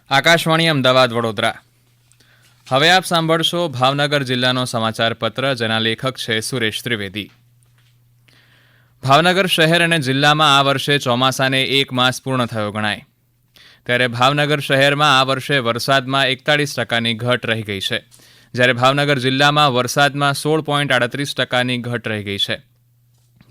આકાશવાણી અમદાવાદ વડોદરા. હવે આપ સાંભળશો ભાવનગર જિલ્લાનો સમાચાર પત્ર, જેના લેખક છે સુરેશ ત્રિવેદી. ભાવનગર શહેર અને જિલ્લામાં આ વર્ષે ચોમાસાને 1 માસ પૂર્ણ થયો ગણાય. ત્યારે ભાવનગર શહેરમાં આ વર્ષે વરસાદમાં 41%ની ઘટ રહી ગઈ છે, જ્યારે ભાવનગર જિલ્લામાં વરસાદમાં 16.38%ની ઘટ રહી ગઈ છે.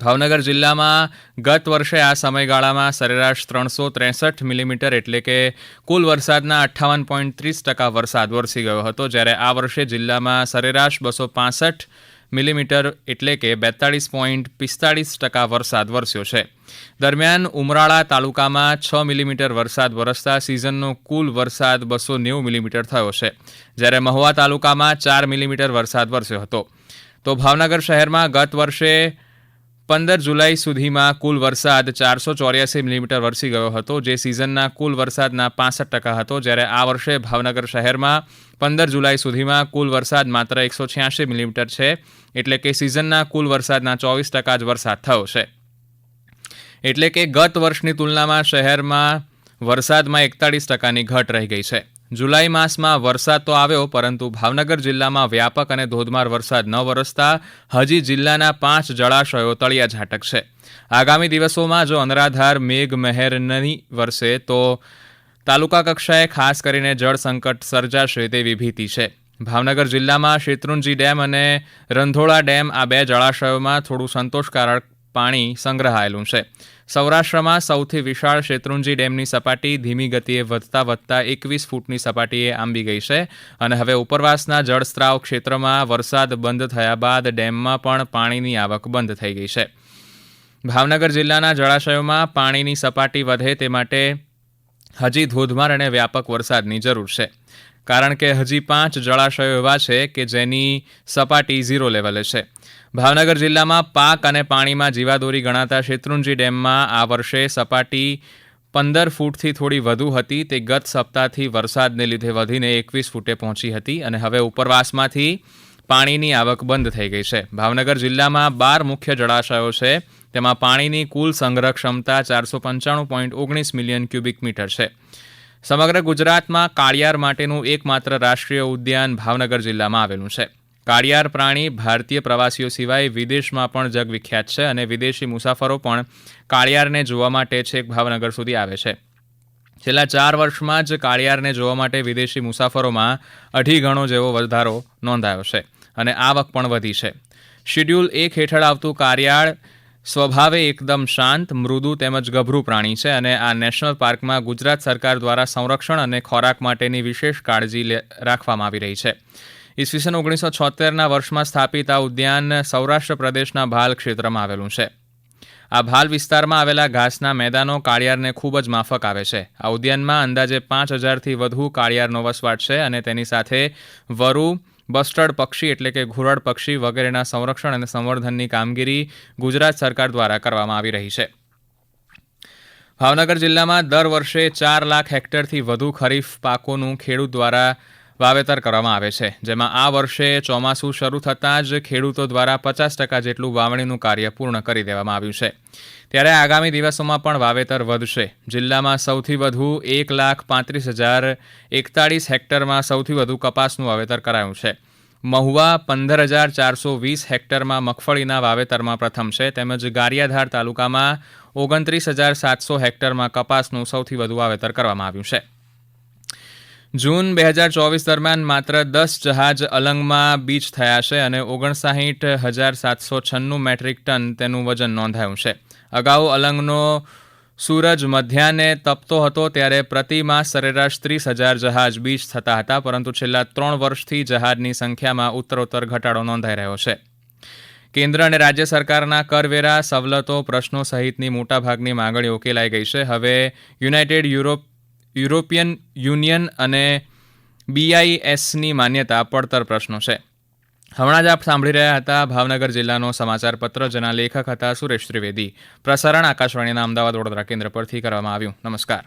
ભાવનગર જિલ્લામાં ગત વર્ષે આ સમયગાળામાં સરેરાશ 363 મિલીમીટર એટલે કે કુલ વરસાદના 58.30% વરસાદ વરસી ગયો હતો, જ્યારે આ વર્ષે જિલ્લામાં સરેરાશ 265 મિલીમીટર એટલે કે 42.45% વરસાદ વરસ્યો છે. દરમિયાન ઉમરાળા તાલુકામાં 6 મિલીમીટર વરસાદ વરસતા સિઝનનો કુલ વરસાદ 290 મિલીમીટર થયો છે, જ્યારે મહુવા તાલુકામાં 4 મિલીમીટર વરસાદ વરસ્યો હતો. તો ભાવનગર શહેરમાં ગત વર્ષે 15 જુલાઈ સુધીમાં કુલ વરસાદ 484 મિલીમીટર વરસી ગયો હતો, જે સિઝનના કુલ વરસાદના 65% હતો, જ્યારે આ વર્ષે ભાવનગર શહેરમાં 15 જુલાઈ સુધીમાં કુલ વરસાદ માત્ર 186 મિલીમીટર છે, એટલે કે સિઝનના કુલ વરસાદના 24% જ વરસાદ થયો છે. એટલે કે ગત વર્ષની તુલનામાં શહેરમાં વરસાદમાં 41%ની ઘટ રહી ગઈ છે. જુલાઈ માસમાં વરસાદ તો આવ્યો, પરંતુ ભાવનગર જિલ્લામાં વ્યાપક અને ધોધમાર વરસાદ ન વરસતા હજી જિલ્લાના 5 જળાશયો તળિયા ઝાટક છે. આગામી દિવસોમાં જો અનરાધાર મેઘ મહેર નહીં વરસે તો તાલુકા કક્ષાએ ખાસ કરીને જળ સંકટ સર્જાશે તેવી ભીતિ છે. ભાવનગર જિલ્લામાં શેત્રુંજી ડેમ અને રંધોળા ડેમ આ 2 જળાશયોમાં થોડું સંતોષકારક પાણી સંગ્રહાયેલું છે. સૌરાષ્ટ્રમાં સૌથી વિશાળ શેત્રુંજી ડેમની સપાટી ધીમી ગતિએ વધતા 21 ફૂટની સપાટીએ આંબી ગઈ છે, અને હવે ઉપરવાસના જળસ્ત્રાવ ક્ષેત્રમાં વરસાદ બંધ થયા બાદ ડેમમાં પણ પાણીની આવક બંધ થઈ ગઈ છે. ભાવનગર જિલ્લાના જળાશયોમાં પાણીની સપાટી વધે તે માટે હજી ધોધમાર અને વ્યાપક વરસાદની જરૂર છે, કારણ કે હજી 5 જળાશયો એવા છે કે જેની સપાટી 0 લેવલે છે. ભાવનગર જિલ્લામાં પાક અને પાણીમાં જીવાદોરી ગણાતા શેત્રુંજી ડેમમાં આ વર્ષે સપાટી 15 ફૂટથી થોડી વધુ હતી, તે ગત સપ્તાહથી વરસાદને લીધે વધીને 21 ફૂટે પહોંચી હતી, અને હવે ઉપરવાસમાંથી પાણીની આવક બંધ થઈ ગઈ છે. ભાવનગર જિલ્લામાં 12 મુખ્ય જળાશયો છે, તેમાં પાણીની કુલ સંગ્રહ ક્ષમતા 495.19 મિલિયન ક્યુબિક મીટર છે. સમગ્ર ગુજરાતમાં કાળિયાર માટેનું એકમાત્ર રાષ્ટ્રીય ઉદ્યાન ભાવનગર જિલ્લામાં આવેલું છે. કાળિયાર પ્રાણી ભારતીય પ્રવાસીઓ સિવાય વિદેશમાં પણ જગવિખ્યાત છે, અને વિદેશી મુસાફરો પણ કાળિયારને જોવા માટે છેક ભાવનગર સુધી આવે છે. છેલ્લા 4 વર્ષમાં જ કાળિયારને જોવા માટે વિદેશી મુસાફરોમાં 2.5 ગણો જેવો વધારો નોંધાયો છે, અને આવક પણ વધી છે. શિડ્યુલ 1 હેઠળ આવતું કાળિયાર સ્વભાવે એકદમ શાંત, મૃદુ તેમજ ગભરું પ્રાણી છે, અને આ નેશનલ પાર્કમાં ગુજરાત સરકાર દ્વારા સંરક્ષણ અને ખોરાક માટેની વિશેષ કાળજી રાખવામાં આવી રહી છે. ઈસવીસન 1976ના વર્ષમાં સ્થાપિત આ ઉદ્યાન સૌરાષ્ટ્ર પ્રદેશના ભાલ ક્ષેત્રમાં આવેલું છે. આ ભાલ વિસ્તારમાં આવેલા ઘાસના મેદાનો કાળિયારને ખૂબ જ માફક આવે છે. આ ઉદ્યાનમાં અંદાજે 5000થી વધુ કાળિયારનો વસવાટ છે, અને તેની સાથે વરુ, બસ્ટર્ડ પક્ષી એટલે કે ઘુરડ પક્ષી વગેરેના સંરક્ષણ અને સંવર્ધનની કામગીરી ગુજરાત સરકાર દ્વારા કરવામાં આવી રહી છે. ભાવનગર જિલ્લામાં દર વર્ષે 4 લાખ હેક્ટરથી વધુ ખરીફ પાકોનું ખેડૂત દ્વારા વાવેતર કરવામાં આવે છે, જેમાં આ વર્ષે ચોમાસું શરૂ થતાં જ ખેડૂતો દ્વારા 50% જેટલું વાવણીનું કાર્ય પૂર્ણ કરી દેવામાં આવ્યું છે. ત્યારે આગામી દિવસોમાં પણ વાવેતર વધશે. જિલ્લામાં સૌથી વધુ 1,35,041 હેક્ટરમાં સૌથી વધુ કપાસનું વાવેતર કરાયું છે. મહુવા 15,420 હેક્ટરમાં મગફળીના વાવેતરમાં પ્રથમ છે, તેમજ ગારિયાધાર તાલુકામાં 29,700 હેક્ટરમાં કપાસનું સૌથી વધુ વાવેતર કરવામાં આવ્યું છે. જૂન 2024 દરમિયાન માત્ર 10 જહાજ અલંગમાં બીચ થયા છે, અને 59,796 મેટ્રિક ટન તેનું વજન નોંધાયું છે. અગાઉ અલંગનો સૂરજ મધ્યાહને તપતો હતો ત્યારે પ્રતિ માસ સરેરાશ 30,000 જહાજ બીચ થતા હતા, પરંતુ છેલ્લા 3 વર્ષથી જહાજની સંખ્યામાં ઉત્તરોત્તર ઘટાડો નોંધાઈ રહ્યો છે. કેન્દ્ર અને રાજ્ય સરકારના કરવેરા સવલતો પ્રશ્નો સહિતની મોટાભાગની માંગણીઓ ઉકેલાઈ ગઈ છે. હવે યુરોપિયન યુનિયન અને BISની માન્યતા પડતર પ્રશ્નો છે. હમણાં જ આપ સાંભળી રહ્યા હતા ભાવનગર જિલ્લાનો સમાચાર પત્ર, જેના લેખક હતા સુરેશ ત્રિવેદી. પ્રસારણ આકાશવાણીના અમદાવાદ વડોદરા કેન્દ્ર પરથી કરવામાં આવ્યું. નમસ્કાર.